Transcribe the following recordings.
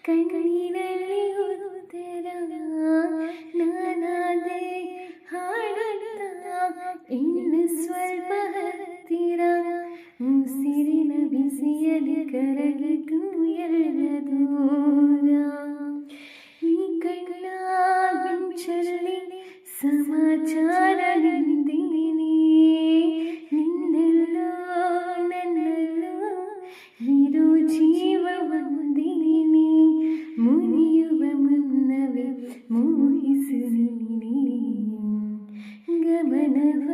ಕಣ್ಣಿನಲ್ಲಿ ಉತ್ತರ ನಾನಾದೆ ಹಾಡುತ್ತಾ ಇನ್ನು ಸ್ವಲ್ಪ ಹತ್ತಿರ ಉಸಿರಿನ ಬಿಸಿಯಲ್ಲಿ ಕರಗಿತು ಎಲ್ಲ ದೂರ ಈ ಕಣ್ಣ ಮಿಂಚಲ್ಲಿ ಸಮಾಚಾರ ನಿಂದಿನಿ ನಿನ್ನೆಲ್ಲೋ ನನ್ನಲ್ಲೋ ಇರೋ ಜೀವ ಒಂದಿನಿ ಮುನಿಯುವ ಮುನ್ನವೇ ಮೋಹಿಸು ನೀನೇ ಗಮನವ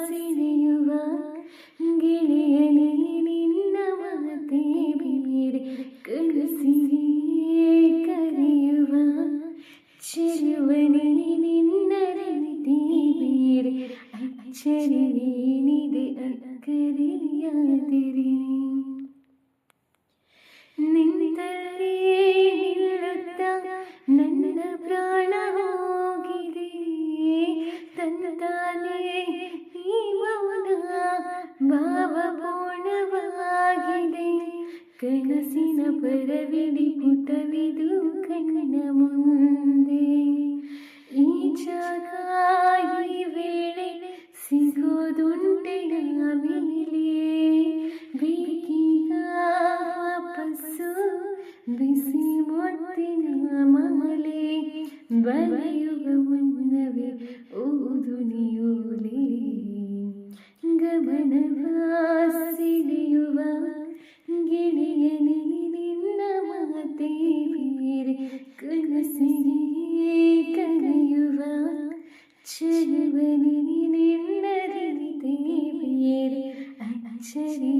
ಸೆಳೆಯುವ ಗೆಳೆಯನೇ ನಿನ್ನ ಮಾತೇ ಬೇರೆ ಕನಸಿಗೆ ಕರೆಯುವ ಚೆಲುವನೇ ನಿನ್ನ ರೀತಿ ಬೇರೆ ಅಚ್ಚರಿಯೇನಿದೆ ಅಕ್ಕರಿಯಾದಿರಿ ನಿನ್ನಲ್ಲಿ ನಿಲ್ಲುತ್ತಾ ನನ್ನ ಪ್ರಾಣ ಹೋಗಿದೆ ತಂತಾನೆ ಈ ಮೌನ ಭಾವಪೂರ್ಣವಾಗಿದೆ ಕನಸಿನ ಪರವಿಡಿ ಪುಟವಿದು ಕಣ್ಣ ಮುಂದೆ ಈ ಜಾಗ ಈ ವೇಳೆ ಸಿಗೋದುಂಟೆ ಮೇಲೆ ಬೇಕೀಗ ವಾಪಸ್ಸು ಬಿಸಿ ಮುತ್ತಿನ ಮಮಲೆ ಬರೆಯುವ ಮುನ್ನವೇ ಓದು ನಿಯೋಲೆ ಗಮನವ ಸೆಳೆಯುವ ಗೆಳೆಯನೇ ನಿನ್ನ ಮಾತೇ ಬೇರೆ ಕನಸಿಗೆ ಕರೆಯುವ ಚೆಲುವನೇ ನಿನ್ನ ರೀತಿ ಬೇರೆ ಅಚ್ಚರಿ